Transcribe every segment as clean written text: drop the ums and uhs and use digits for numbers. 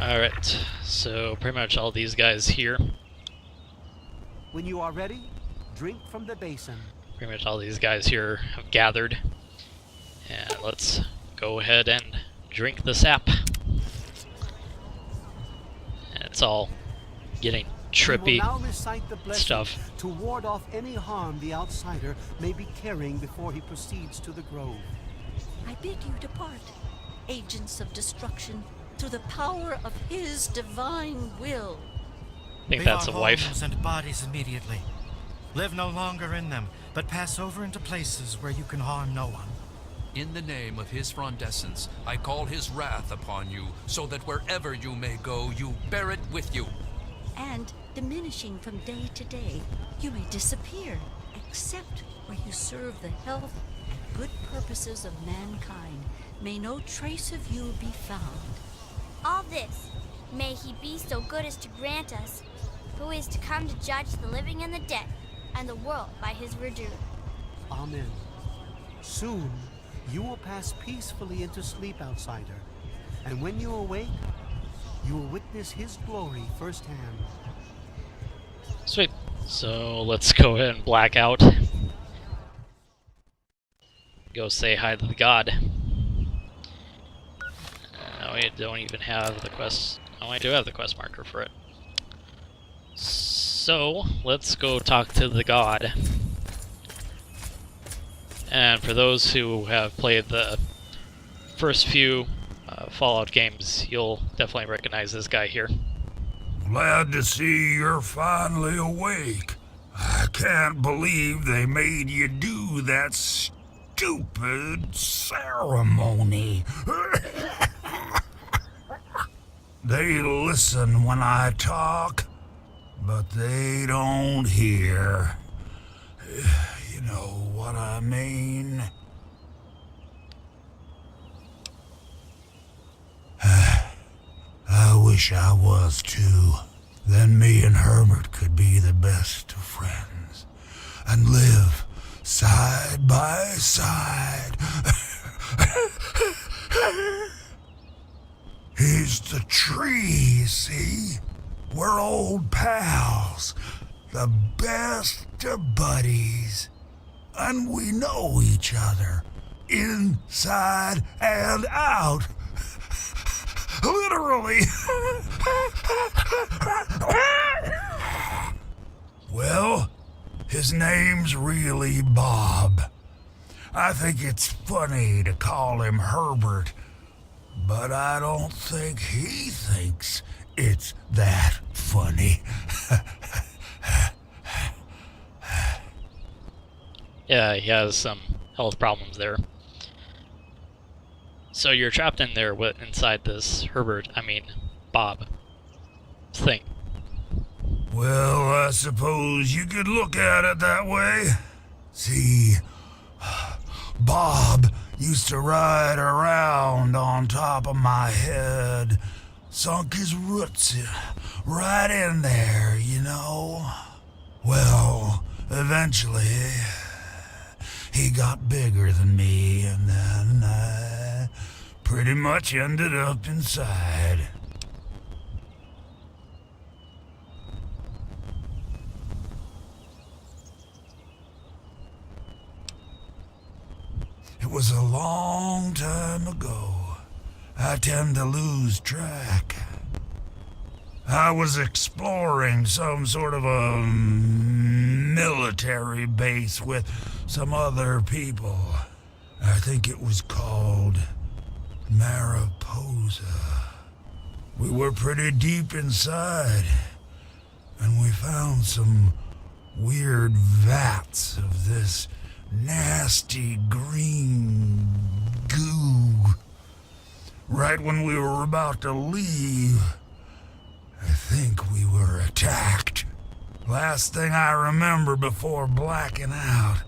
Alright, so pretty much all these guys here. When you are ready, drink from the basin. Pretty much all these guys here have gathered. And let's go ahead and drink the sap. And it's all getting trippy now recite the blessing stuff. to ward off any harm the outsider may be carrying before he proceeds to the grove. I bid you depart, agents of destruction, through the power of his divine will. I think that's a wife. Homes and bodies immediately. Live no longer in them, but pass over into places where you can harm no one. In the name of his frondescence, I call his wrath upon you, so that wherever you may go, you bear it with you. And, diminishing from day to day, you may disappear, except where you serve the health and good purposes of mankind. May no trace of you be found. All this, may he be so good as to grant us, who is to come to judge the living and the dead, and the world by his verdure. Amen. Soon, you will pass peacefully into sleep, outsider. And when you awake, you will witness his glory firsthand. Sweet. So let's go ahead and black out. Go say hi to the god. We don't even have the quest. Oh, I do have the quest marker for it. So, let's go talk to the god. And for those who have played the first few Fallout games, you'll definitely recognize this guy here. Glad to see you're finally awake. I can't believe they made you do that stupid ceremony. They listen when I talk, but they don't hear. You know what I mean? I wish I was too. Then me and Herbert could be the best of friends and live side by side. He's the tree, see? We're old pals, the best of buddies, and we know each other inside and out. Literally. Well, his name's really Bob. I think it's funny to call him Herbert, but I don't think he thinks it's that funny. Yeah, he has some health problems there. So you're trapped in there inside this Bob thing. Well, I suppose you could look at it that way. See, Bob used to ride around on top of my head, sunk his roots right in there, you know. Well, eventually, he got bigger than me, and then I pretty much ended up inside. It was a long time ago. I tend to lose track. I was exploring some sort of a military base with some other people. I think it was called Mariposa. We were pretty deep inside, and we found some weird vats of this nasty green goo. Right when we were about to leave, I think we were attacked. Last thing I remember before blacking out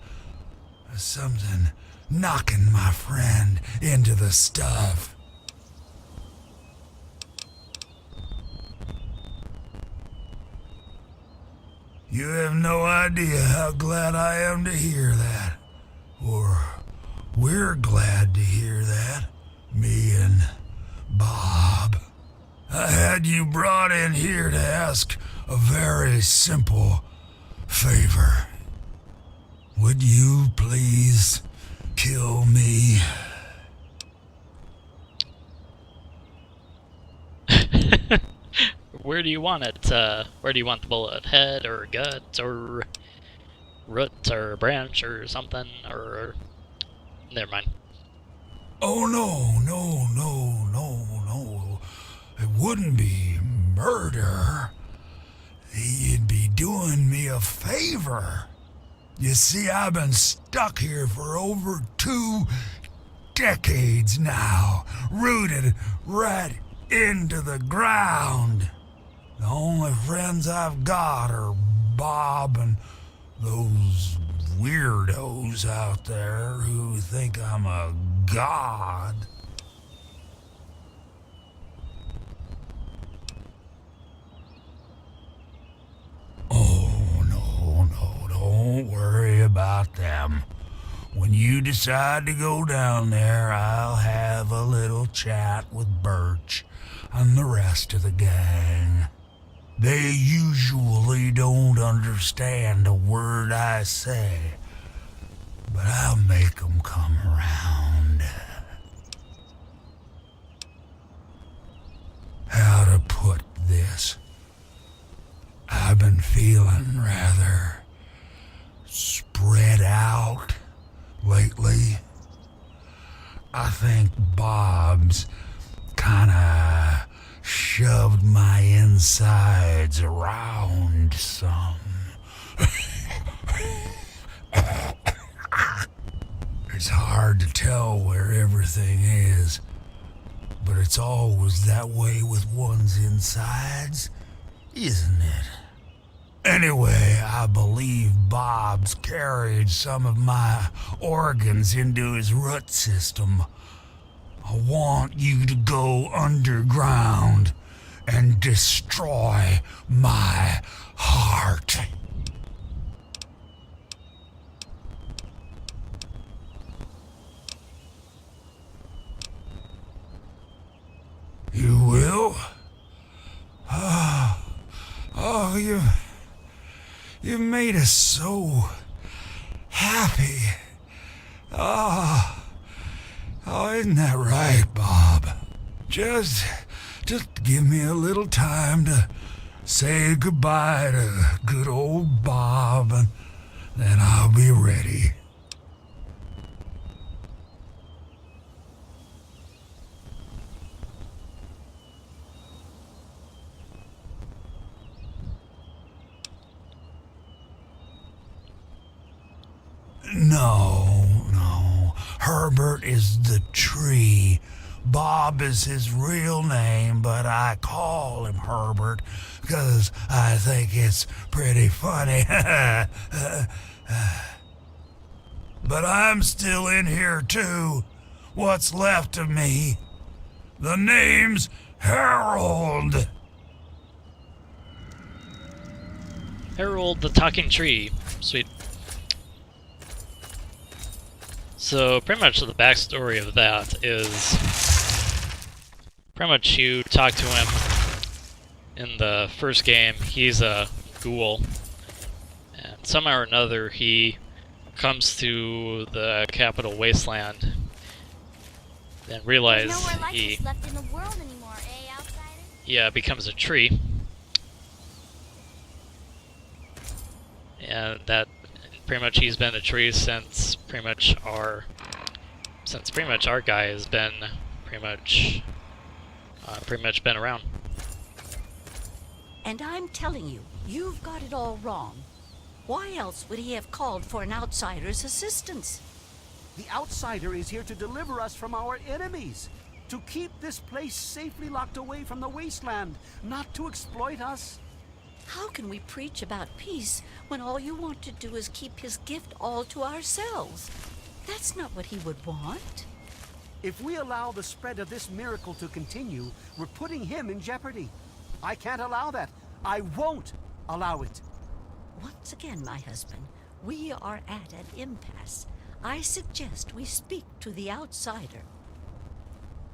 was something knocking my friend into the stuff. You have no idea how glad I am to hear that. Or we're glad to hear that. Me and Bob. I had you brought in here to ask a very simple favor. Would you please kill me? Where do you want it? Where do you want the bullet? Head or gut or root or branch or something? Or never mind. Oh, no. It wouldn't be murder. You'd be doing me a favor. You see, I've been stuck here for over 2 decades now, rooted right into the ground. The only friends I've got are Bob and those weirdos out there who think I'm a god. Oh, no, don't worry about them. When you decide to go down there, I'll have a little chat with Birch and the rest of the gang. They usually don't understand a word I say, but I'll make them come around. How to put this? I've been feeling rather spread out lately. I think Bob's kinda shoved my insides around some. It's hard to tell where everything is, but it's always that way with one's insides, isn't it? Anyway, I believe Bob's carried some of my organs into his root system. I want you to go underground and destroy my heart. You will? Oh, you made us so happy. Oh, isn't that right, Bob? Just give me a little time to say goodbye to good old Bob, and then I'll be ready. No. Herbert is the tree. Bob is his real name, but I call him Herbert because I think it's pretty funny. But I'm still in here too. What's left of me? The name's Harold. Harold the Talking Tree. Sweet. So pretty much the backstory of that is pretty much you talk to him in the first game. He's a ghoul, and somehow or another he comes to the capital wasteland and realizes There's nowhere like this left in the world anymore, outsider? Becomes a tree, and that pretty much he's been a tree since pretty much our guy has been pretty much been around. And I'm telling you, you've got it all wrong. Why else would he have called for an outsider's assistance? The outsider is here to deliver us from our enemies, to keep this place safely locked away from the wasteland, not to exploit us. How can we preach about peace when all you want to do is keep his gift all to ourselves? That's not what he would want. If we allow the spread of this miracle to continue, we're putting him in jeopardy. I can't allow that. I won't allow it. Once again, my husband, we are at an impasse. I suggest we speak to the outsider.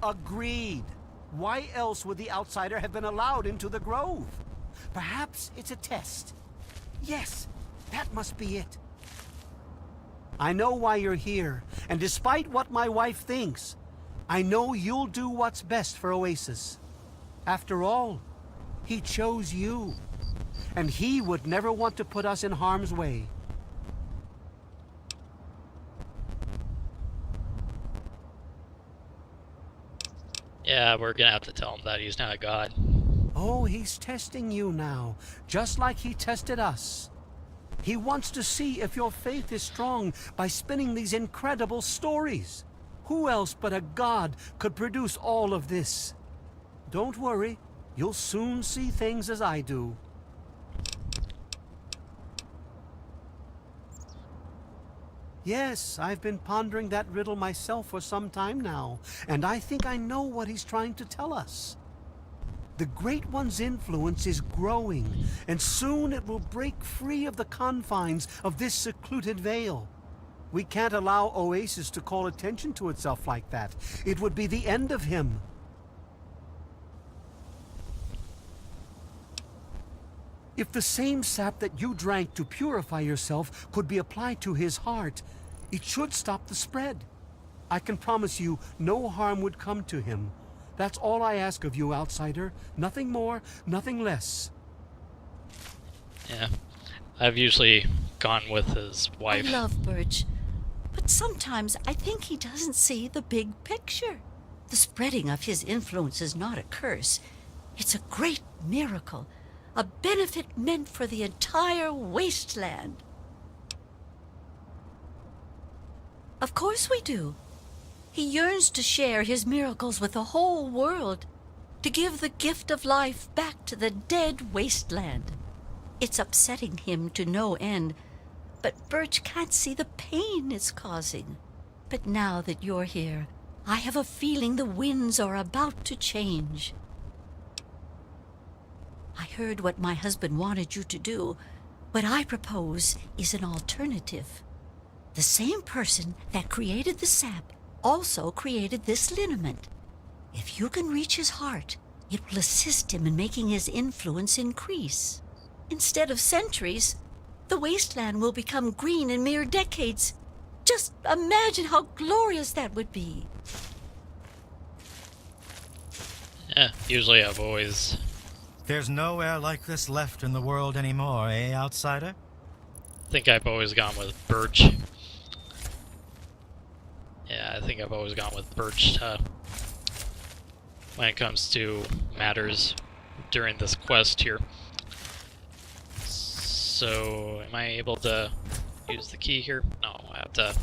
Agreed. Why else would the outsider have been allowed into the grove? Perhaps it's a test. Yes, that must be it. I know why you're here, and despite what my wife thinks, I know you'll do what's best for Oasis. After all, he chose you, and he would never want to put us in harm's way. Yeah, we're gonna have to tell him that he's not a god. Oh, he's testing you now, just like he tested us. He wants to see if your faith is strong by spinning these incredible stories. Who else but a god could produce all of this? Don't worry, you'll soon see things as I do. Yes, I've been pondering that riddle myself for some time now, and I think I know what he's trying to tell us. The Great One's influence is growing, and soon it will break free of the confines of this secluded vale. We can't allow Oasis to call attention to itself like that. It would be the end of him. If the same sap that you drank to purify yourself could be applied to his heart, it should stop the spread. I can promise you no harm would come to him. That's all I ask of you, outsider. Nothing more, nothing less. Yeah. I've usually gone with his wife. I love Birch, but sometimes I think he doesn't see the big picture. The spreading of his influence is not a curse. It's a great miracle, a benefit meant for the entire wasteland. Of course we do. He yearns to share his miracles with the whole world, to give the gift of life back to the dead wasteland. It's upsetting him to no end, but Birch can't see the pain it's causing. But now that you're here, I have a feeling the winds are about to change. I heard what my husband wanted you to do. What I propose is an alternative. The same person that created the sap also created this liniment. If you can reach his heart, it will assist him in making his influence increase. Instead of centuries, the wasteland will become green in mere decades. Just imagine how glorious that would be. Yeah, usually I've always... There's no air like this left in the world anymore, eh, outsider? think I've always gone with Birch. Yeah, I think I've always gone with Birch when it comes to matters during this quest here. So, am I able to use the key here? No, I have to